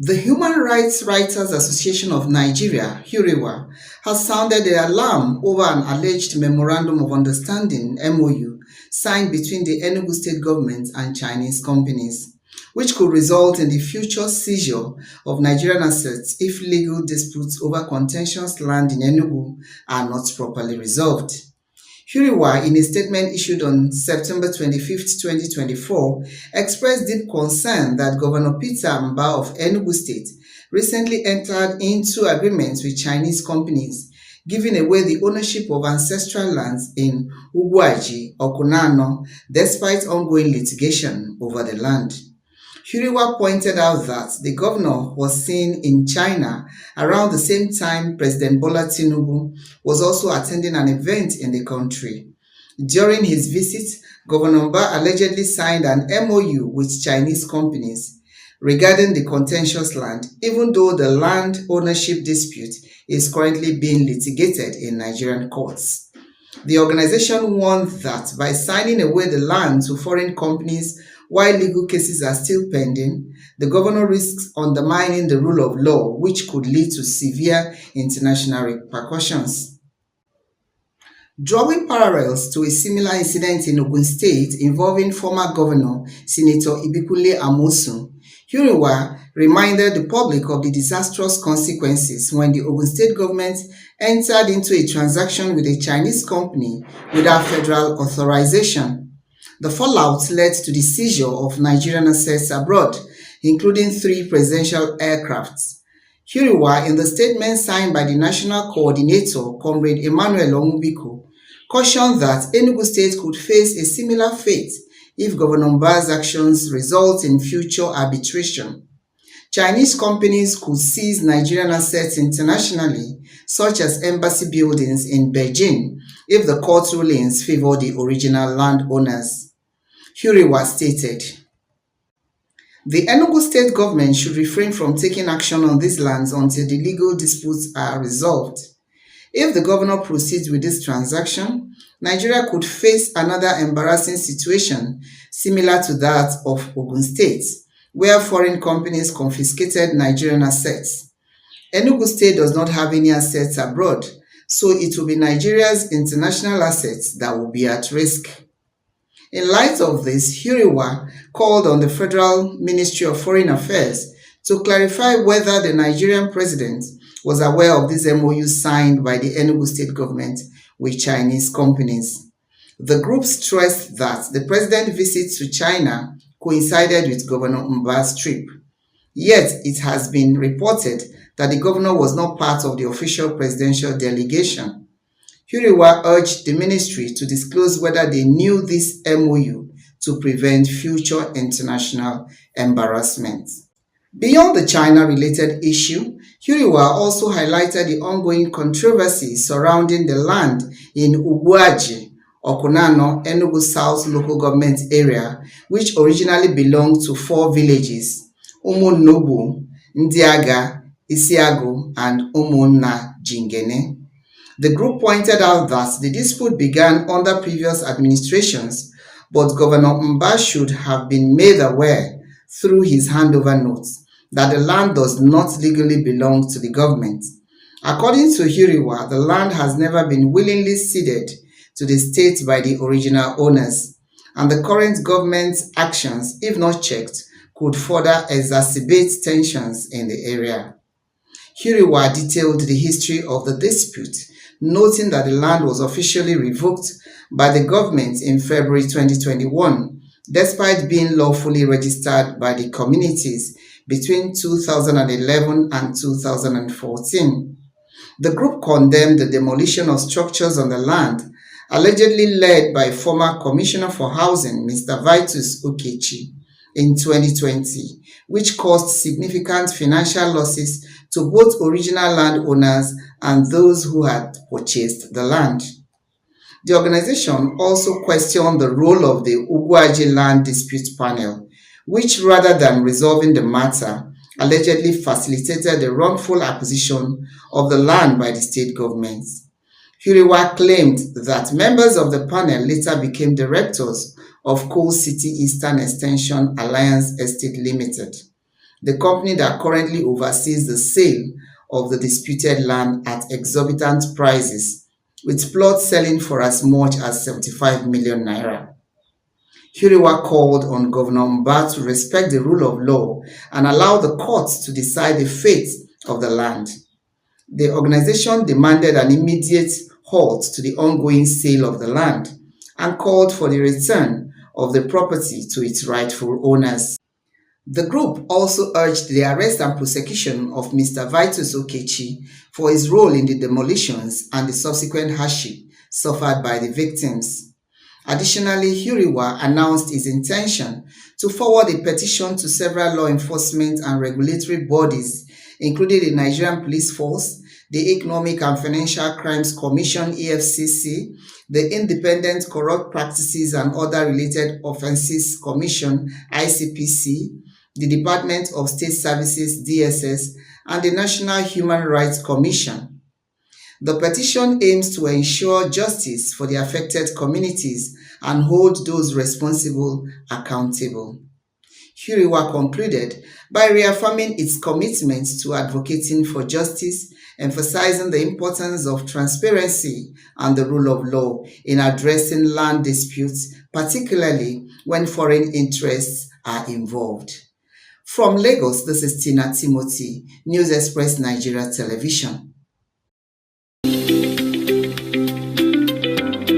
The Human Rights Writers Association of Nigeria, HURIWA, has sounded the alarm over an alleged Memorandum of Understanding (MOU) signed between the Enugu State government and Chinese companies, which could result in the future seizure of Nigerian assets if legal disputes over contentious land in Enugu are not properly resolved. HURIWA, in a statement issued on September 25, 2024, expressed deep concern that Governor Peter Mba of Enugu State recently entered into agreements with Chinese companies, giving away the ownership of ancestral lands in Ugwaji or Kunano, despite ongoing litigation over the land. HURIWA pointed out that the governor was seen in China around the same time President Bola Tinubu was also attending an event in the country. During his visit, Governor Mba allegedly signed an MOU with Chinese companies regarding the contentious land, even though the land ownership dispute is currently being litigated in Nigerian courts. The organization warned that by signing away the land to foreign companies while legal cases are still pending, the governor risks undermining the rule of law, which could lead to severe international repercussions. Drawing parallels to a similar incident in Ogun State involving former Governor Senator Ibikunle Amosun, HURIWA reminded the public of the disastrous consequences when the Ogun State government entered into a transaction with a Chinese company without federal authorization. The fallout led to the seizure of Nigerian assets abroad, including 3 presidential aircrafts. HURIWA, in the statement signed by the National Coordinator, Comrade Emmanuel Onwubiko, cautioned that Enugu State could face a similar fate if Governor Mba's actions result in future arbitration. Chinese companies could seize Nigerian assets internationally, such as embassy buildings in Beijing, if the court rulings favor the original landowners. HURIWA stated, "The Enugu State government should refrain from taking action on these lands until the legal disputes are resolved. If the governor proceeds with this transaction, Nigeria could face another embarrassing situation similar to that of Ogun State, where foreign companies confiscated Nigerian assets. Enugu State does not have any assets abroad, so it will be Nigeria's international assets that will be at risk." In light of this, HURIWA called on the Federal Ministry of Foreign Affairs to clarify whether the Nigerian president was aware of this MOU signed by the Enugu State government with Chinese companies. The group stressed that the president's visit to China coincided with Governor Mba's trip. Yet, it has been reported that the governor was not part of the official presidential delegation. HURIWA urged the ministry to disclose whether they knew this MOU to prevent future international embarrassment. Beyond the China-related issue, HURIWA also highlighted the ongoing controversy surrounding the land in Ugwaji, Okunano, Enugu South local government area, which originally belonged to 4 villages, Umunobu, Ndiaga, Isiago, and Umunna Jingene. The group pointed out that the dispute began under previous administrations, but Governor Mba should have been made aware through his handover notes that the land does not legally belong to the government. According to HURIWA, the land has never been willingly ceded to the state by the original owners, and the current government's actions, if not checked, could further exacerbate tensions in the area. HURIWA detailed the history of the dispute, noting that the land was officially revoked by the government in February 2021, despite being lawfully registered by the communities between 2011 and 2014. The group condemned the demolition of structures on the land, allegedly led by former Commissioner for Housing, Mr. Vitus Okechi, in 2020, which caused significant financial losses to both original landowners and those who had purchased the land. The organization also questioned the role of the Ugwaji Land Dispute Panel, which rather than resolving the matter, allegedly facilitated the wrongful acquisition of the land by the state government. HURIWA claimed that members of the panel later became directors of Coal City Eastern Extension Alliance Estate Limited. the company that currently oversees the sale of the disputed land at exorbitant prices, with plots selling for as much as 75 million naira. HURIWA called on Governor Mba to respect the rule of law and allow the courts to decide the fate of the land. The organization demanded an immediate halt to the ongoing sale of the land and called for the return of the property to its rightful owners. The group also urged the arrest and prosecution of Mr. Vitus Okechi for his role in the demolitions and the subsequent hardship suffered by the victims. Additionally, HURIWA announced its intention to forward a petition to several law enforcement and regulatory bodies, including the Nigerian Police Force, the Economic and Financial Crimes Commission (EFCC), the Independent Corrupt Practices and Other Related Offences Commission (ICPC), the Department of State Services (DSS), and the National Human Rights Commission. The petition aims to ensure justice for the affected communities and hold those responsible accountable. HURIWA concluded by reaffirming its commitment to advocating for justice, emphasizing the importance of transparency and the rule of law in addressing land disputes, particularly when foreign interests are involved. From Lagos, this is Tina Timothy, News Express Nigeria Television.